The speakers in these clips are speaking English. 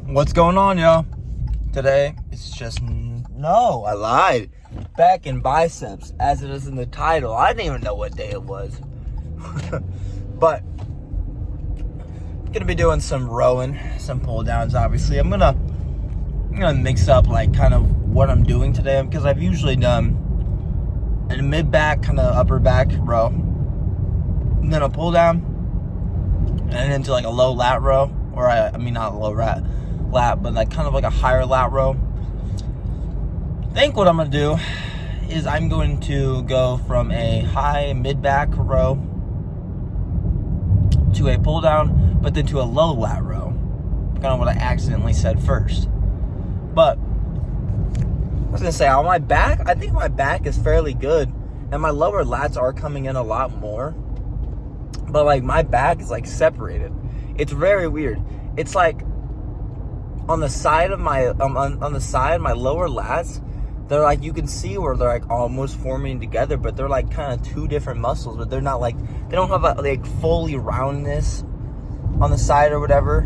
What's going on, y'all? Today, it's just, no, I lied. Back in biceps, as it is in the title. I didn't even know what day it was. But, gonna be doing some rowing, some pull downs, obviously. I'm gonna mix up, like, kind of what I'm doing today, because I've usually done a mid-back, kind of upper back row, and then a pull down, and into, like, a low lat row, or, I mean, not a low lat, but like kind of like a higher lat row. I think what I'm gonna do is I'm going to go from a high mid-back row to a pull down, but then to a low lat row. Kind of what I accidentally said first. But I was gonna say, on my back, I think my back is fairly good, and my lower lats are coming in a lot more. But like my back is like separated. It's very weird. It's like on the side of my on the side, my lower lats, they're like, you can see where they're like almost forming together, but they're like kind of two different muscles, but they're not like, they don't have a like fully roundness on the side or whatever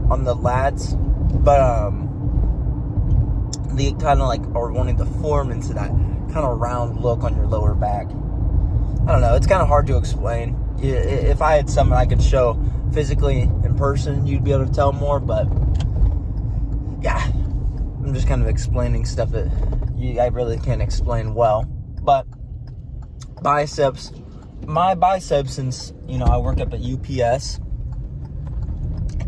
on the lats, but they kind of like are wanting to form into that kind of round look on your lower back. I don't know, it's kind of hard to explain. If I had something I could show physically in person, you'd be able to tell more, but yeah, I'm just kind of explaining stuff that I really can't explain well. But biceps, my biceps, since, you know, I work up at UPS,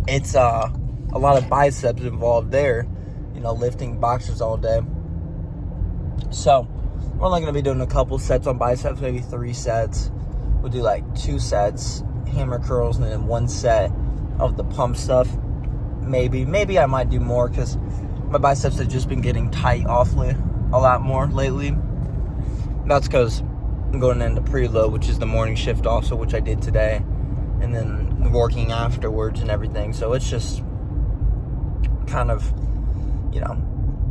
it's a lot of biceps involved there, you know, lifting boxers all day. So we're only going to be doing a couple sets on biceps, maybe 3 sets. We'll do like 2 sets hammer curls and then 1 set of the pump stuff. Maybe I might do more, because my biceps have just been getting tight awfully a lot more lately. That's because I'm going into preload, which is the morning shift also, which I did today, and then working afterwards and everything. So it's just kind of, you know,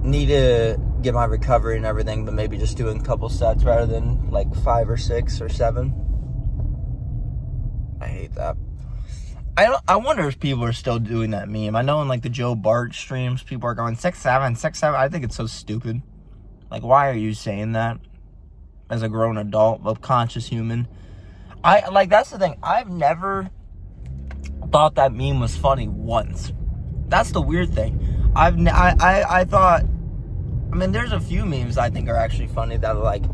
need to get my recovery and everything, but maybe just doing a couple sets rather than like 5 or 6 or 7. I hate that. I wonder if people are still doing that meme. I know in like the Joe Bart streams, people are going 6'7", 6'7". I think it's so stupid. Like, why are you saying that as a grown adult, a conscious human? That's the thing. I've never thought that meme was funny once. That's the weird thing. I thought, I mean, there's a few memes I think are actually funny that are like,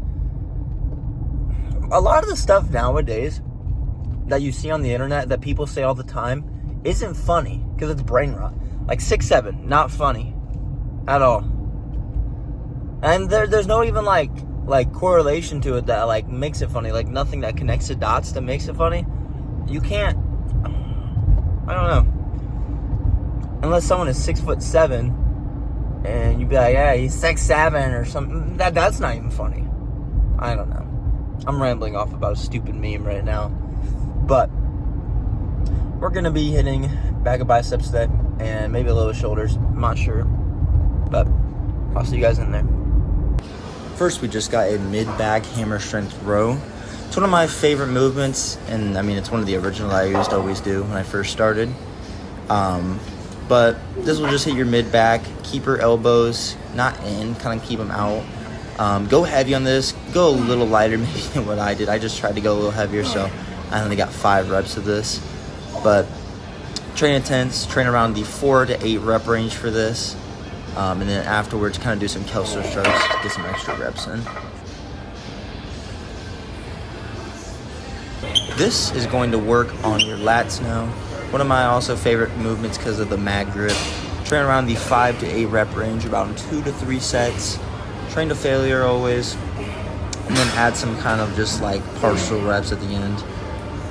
a lot of the stuff nowadays that you see on the internet that people say all the time isn't funny, because it's brain rot. Like 6'7", not funny at all. And there's no even like correlation to it that like makes it funny. Like nothing that connects the dots that makes it funny. You can't, I don't know, unless someone is 6'7" and you'd be like, yeah, he's 6'7" or something. That's not even funny. I don't know. I'm rambling off about a stupid meme right now. But we're going to be hitting back of biceps today, and maybe a little shoulders. I'm not sure. But I'll see you guys in there. First, we just got a mid-back hammer strength row. It's one of my favorite movements, and I mean, it's one of the original I used to always do when I first started. But this will just hit your mid-back. Keep your elbows not in, kind of keep them out. Go heavy on this. Go a little lighter maybe than what I did. I just tried to go a little heavier, so I only got 5 reps of this. But train intense, train around the 4 to 8 rep range for this. And then afterwards, kind of do some Kelso strokes to get some extra reps in. This is going to work on your lats now. One of my also favorite movements because of the mag grip. Train around the 5 to 8 rep range, about 2 to 3 sets. Train to failure always. And then add some kind of just like partial reps at the end.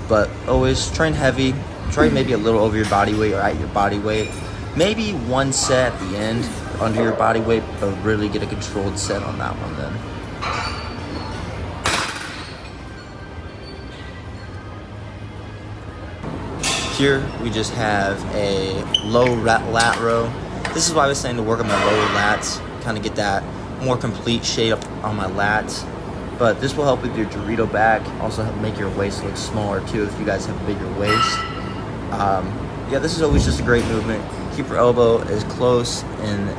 But always train heavy. Train maybe a little over your body weight or at your body weight. Maybe 1 set at the end under your body weight, but really get a controlled set on that one then. Here we just have a low lat row. This is why I was saying to work on my lower lats, kind of get that more complete shape on my lats. But this will help with your Dorito back, also help make your waist look smaller too if you guys have a bigger waist. Yeah, this is always just a great movement. Keep your elbow as close and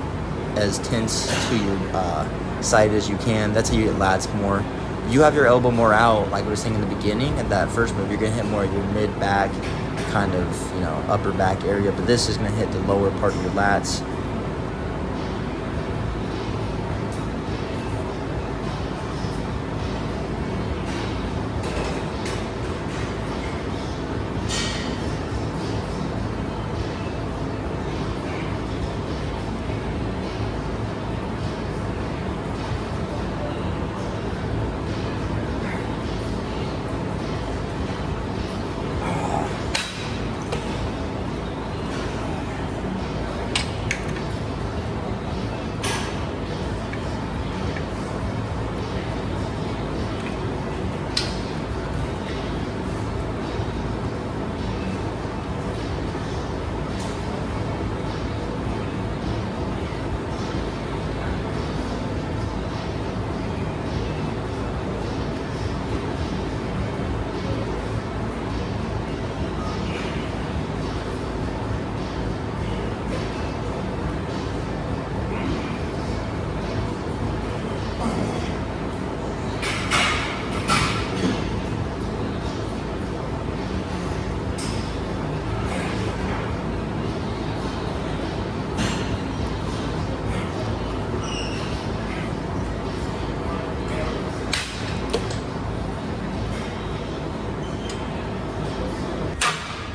as tense to your side as you can. That's how you get lats more. You have your elbow more out, like I was saying in the beginning, at that first move, you're gonna hit more of your mid-back, kind of, upper back area, but this is gonna hit the lower part of your lats.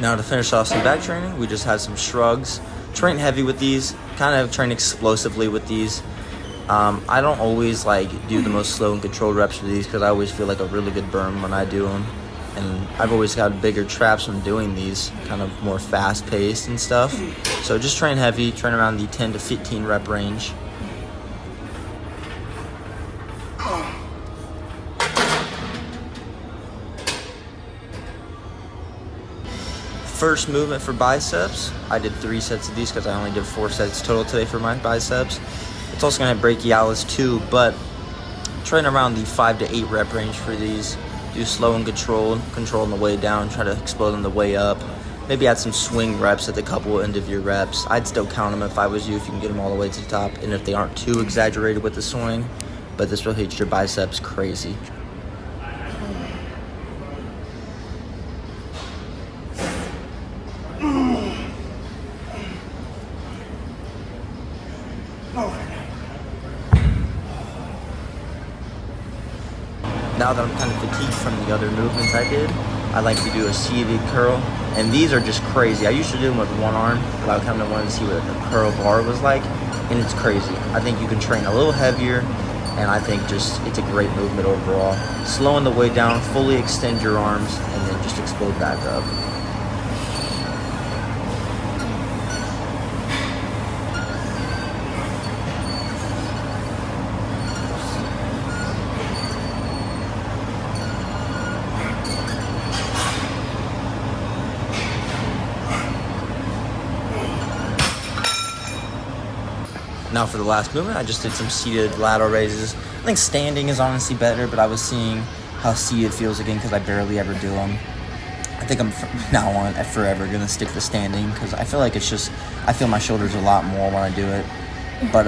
Now to finish off some back training, we just had some shrugs. Train heavy with these, kind of train explosively with these. I don't always do the most slow and controlled reps with these because I always feel like a really good burn when I do them. And I've always got bigger traps from doing these, kind of more fast paced and stuff. So just train heavy, train around the 10 to 15 rep range. First movement for biceps, I did 3 sets of these because I only did 4 sets total today for my biceps. It's also going to have brachialis too, but train around the 5 to 8 rep range for these. Do slow and controlled, control on the way down, try to explode on the way up. Maybe add some swing reps at the couple end of your reps. I'd still count them if I was you, if you can get them all the way to the top, and if they aren't too exaggerated with the swing, but this will hit your biceps crazy. Now that I'm kind of fatigued from the other movements I did, I like to do a seated curl, and these are just crazy. I used to do them with one arm, but I kind of wanted to see what a curl bar was like, and it's crazy. I think you can train a little heavier, and I think just it's a great movement overall. Slowing the way down, fully extend your arms, and then just explode back up. Now for the last movement, I just did some seated lateral raises. I think standing is honestly better, but I was seeing how seated feels again because I barely ever do them. I think I'm from now on forever going to stick to standing because I feel like it's just, I feel my shoulders a lot more when I do it. But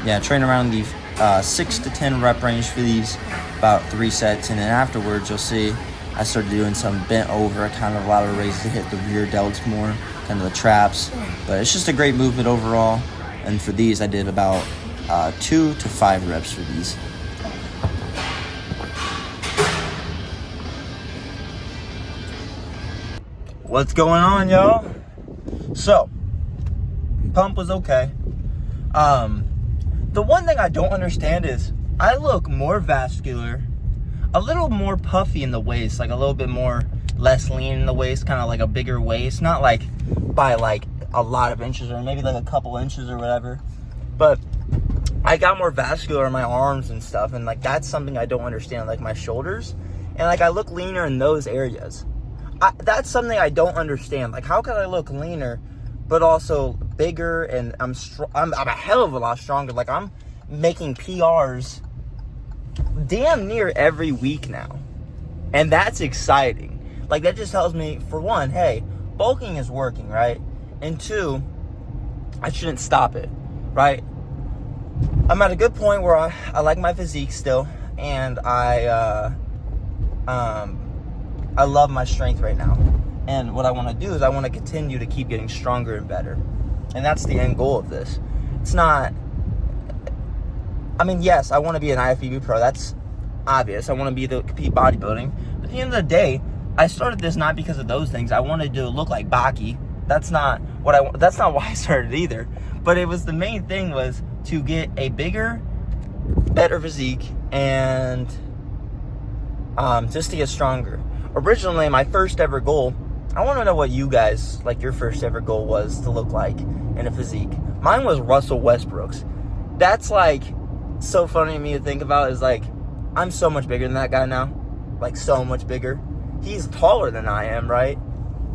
yeah, train around the 6 to 10 rep range for these, about 3 sets. And then afterwards, you'll see I started doing some bent over kind of lateral raises to hit the rear delts more, kind of the traps. But it's just a great movement overall. And for these, I did about 2 to 5 reps for these. What's going on, y'all? So, pump was okay. The one thing I don't understand is I look more vascular, a little more puffy in the waist, like a little bit more less lean in the waist, kind of like a bigger waist, not like by like a lot of inches or maybe like a couple inches or whatever, but I got more vascular in my arms and stuff, and like that's something I don't understand, like my shoulders, and like I look leaner in those areas. That's something I don't understand. Like, how can I look leaner but also bigger, and I'm a hell of a lot stronger. Like, I'm making PRs damn near every week now, and that's exciting. Like, that just tells me, for one, hey, bulking is working, right? And two, I shouldn't stop it, right? I'm at a good point where I like my physique still, and I love my strength right now. And what I want to do is I want to continue to keep getting stronger and better. And that's the end goal of this. It's not, I mean, yes, I want to be an IFBB pro. That's obvious. I want to be able to compete bodybuilding. But at the end of the day, I started this not because of those things. I wanted to look like Baki. That's not why I started either. But it was, the main thing was to get a bigger, better physique, and just to get stronger. Originally, my first ever goal, I want to know what you guys, like, your first ever goal was to look like in a physique. Mine was Russell Westbrook's. That's, like, so funny to me to think about. Is like, I'm so much bigger than that guy now. Like, so much bigger. He's taller than I am, right?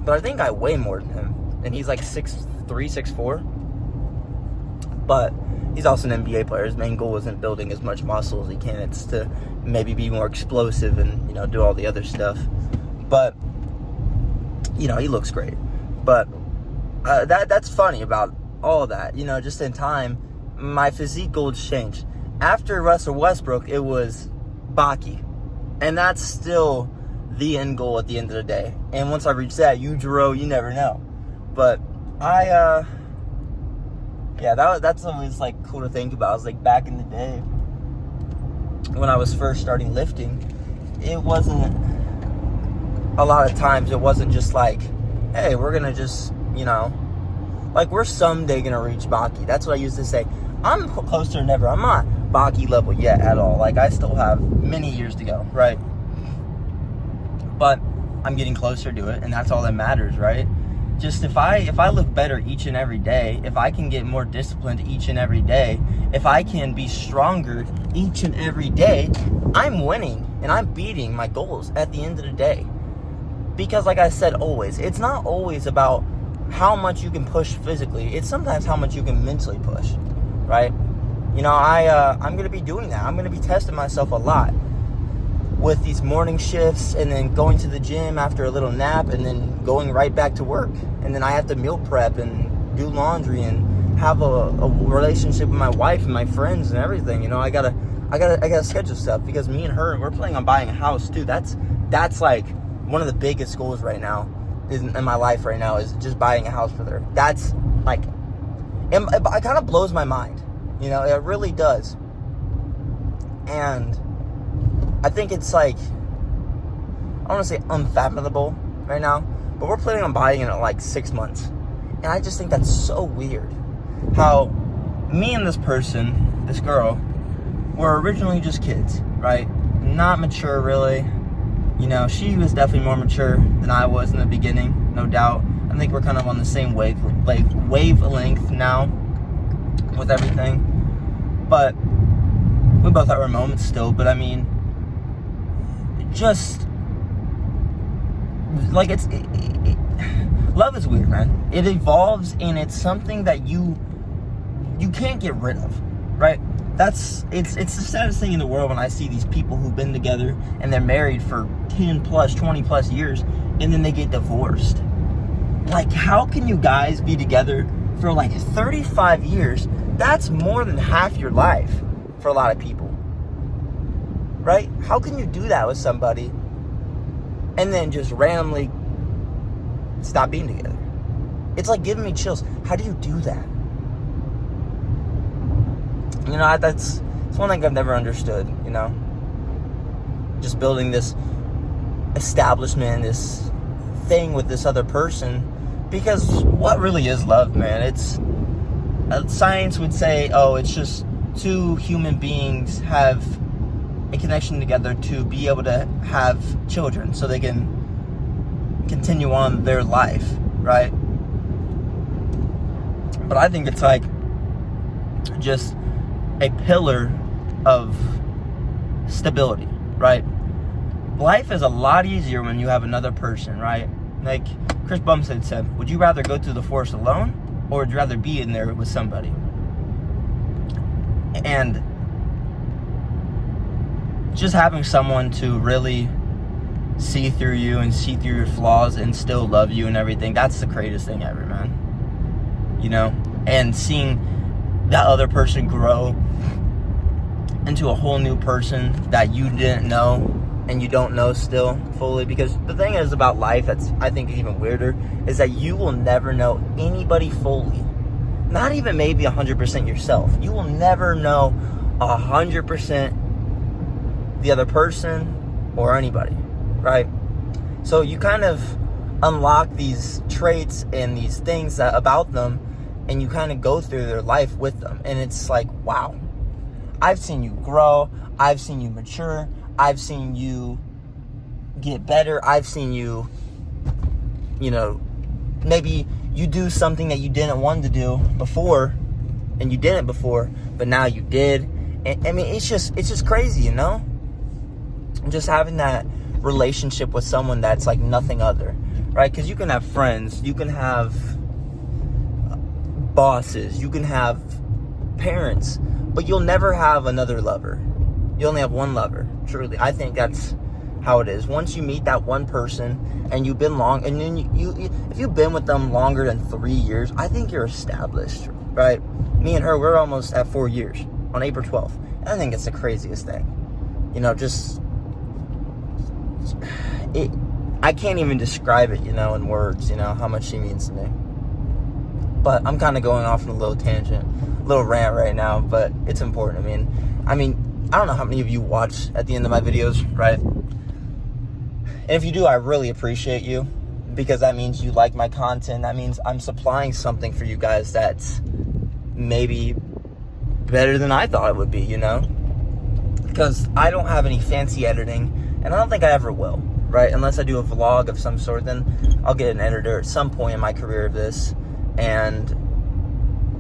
But I think I weigh more than him. And he's like 6'3", 6'4". But he's also an NBA player. His main goal isn't building as much muscle as he can. It's to maybe be more explosive and, you know, do all the other stuff. But, you know, he looks great. But that's funny about all of that. You know, just in time, my physique goals changed. After Russell Westbrook, it was Baki. And that's still the end goal at the end of the day. And once I reach that, you never know. But that's always, like, cool to think about. I was like, back in the day when I was first starting lifting, it wasn't, a lot of times it wasn't just like, hey, we're gonna just, you know, like, we're someday gonna reach Baki. That's what I used to say. I'm closer than ever. I'm not Baki level yet at all. Like, I still have many years to go, right? But I'm getting closer to it, and that's all that matters, right? Just if I look better each and every day, if I can get more disciplined each and every day, if I can be stronger each and every day, I'm winning and I'm beating my goals at the end of the day. Because, like I said, always, it's not always about how much you can push physically. It's sometimes how much you can mentally push, right? You know, I'm going to be doing that. I'm going to be testing myself a lot with these morning shifts, and then going to the gym after a little nap, and then going right back to work. And then I have to meal prep and do laundry and have a relationship with my wife and my friends and everything. You know, I gotta schedule stuff, because me and her, we're planning on buying a house too. That's like one of the biggest goals right now in my life right now, is just buying a house with her. That's like, it kind of blows my mind. You know, it really does. And I think it's like, I don't want to say unfathomable right now, but we're planning on buying it in like 6 months. And I just think that's so weird. How me and this person, this girl, were originally just kids, right? Not mature, really. You know, she was definitely more mature than I was in the beginning, no doubt. I think we're kind of on the same wavelength now with everything. But we both have our moments still. But I mean, just like, love is weird, man. It evolves, and it's something that you can't get rid of, right? It's the saddest thing in the world when I see these people who've been together and they're married for 10 plus, 20 plus years, and then they get divorced. Like, how can you guys be together for like 35 years? That's more than half your life for a lot of people, right? How can you do that with somebody and then just randomly stop being together? It's like giving me chills. How do you do that? You know, it's one thing I've never understood, you know? Just building this establishment, this thing with this other person. Because what really is love, man? It's, science would say, oh, it's just two human beings have a connection together to be able to have children so they can continue on their life, right? But I think it's like just a pillar of stability, right? Life is a lot easier when you have another person, right? Like Chris Bumstead said, would you rather go through the forest alone, or would you rather be in there with somebody? And just having someone to really see through you and see through your flaws and still love you and everything, that's the greatest thing ever, man. You know? and seeing that other person grow into a whole new person that you didn't know and you don't know still fully. Because the thing is about life that's, I think, even weirder, is that you will never know anybody fully. Not even maybe 100% yourself. You will never know 100% the other person or anybody, right? So you kind of unlock these traits and these things about them, and you kind of go through their life with them. And it's like, wow, I've seen you grow. I've seen you mature. I've seen you get better. I've seen you, maybe you do something that you didn't want to do before, and you didn't before, but now you did. And I mean, it's just crazy, just having that relationship with someone that's like nothing other, right? Because you can have friends, you can have bosses, you can have parents, but you'll never have another lover. You only have one lover, truly. I think that's how it is. Once you meet that one person and you've been long, and then if you've been with them longer than 3 years, I think you're established, right? Me and her, we're almost at 4 years on April 12th. And I think it's the craziest thing. I can't even describe it, in words, how much she means to me. But I'm kind of going off on a little tangent, a little rant right now, but it's important. I mean, I don't know how many of you watch at the end of my videos, right? And if you do, I really appreciate you, because that means you like my content. That means I'm supplying something for you guys that's maybe better than I thought it would be, Because I don't have any fancy editing, and I don't think I ever will, right? Unless I do a vlog of some sort, then I'll get an editor at some point in my career of this, and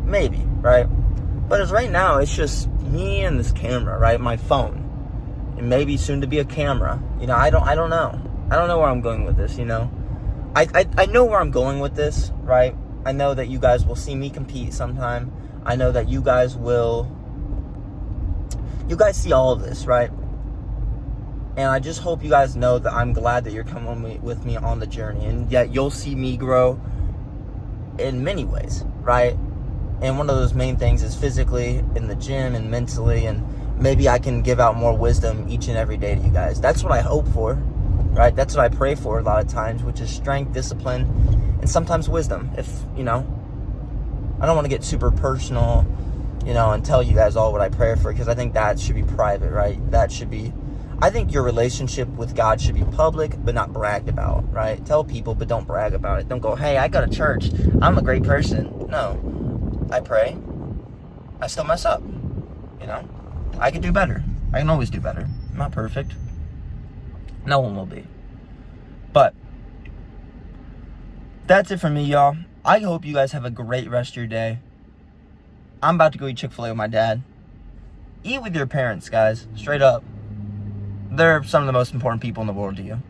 maybe, right? But as right now, it's just me and this camera, right? My phone, and maybe soon to be a camera. I don't know. I don't know where I'm going with this. I know where I'm going with this, right? I know that you guys will see me compete sometime. I know that you guys see all of this, right? And I just hope you guys know that I'm glad that you're coming with me on the journey, and that you'll see me grow in many ways, right? And one of those main things is physically, in the gym, and mentally, and maybe I can give out more wisdom each and every day to you guys. That's what I hope for, right? That's what I pray for a lot of times, which is strength, discipline, and sometimes wisdom. If, I don't want to get super personal, and tell you guys all what I pray for, because I think that should be private, right? I think your relationship with God should be public, but not bragged about, right? Tell people, but don't brag about it. Don't go, hey, I go to church, I'm a great person. No. I pray. I still mess up. I can do better. I can always do better. I'm not perfect. No one will be. But that's it for me, y'all. I hope you guys have a great rest of your day. I'm about to go eat Chick-fil-A with my dad. Eat with your parents, guys. Straight up. They're some of the most important people in the world to you.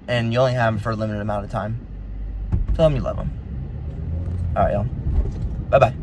And you only have them for a limited amount of time. Tell them you love them. Alright, y'all. Bye-bye.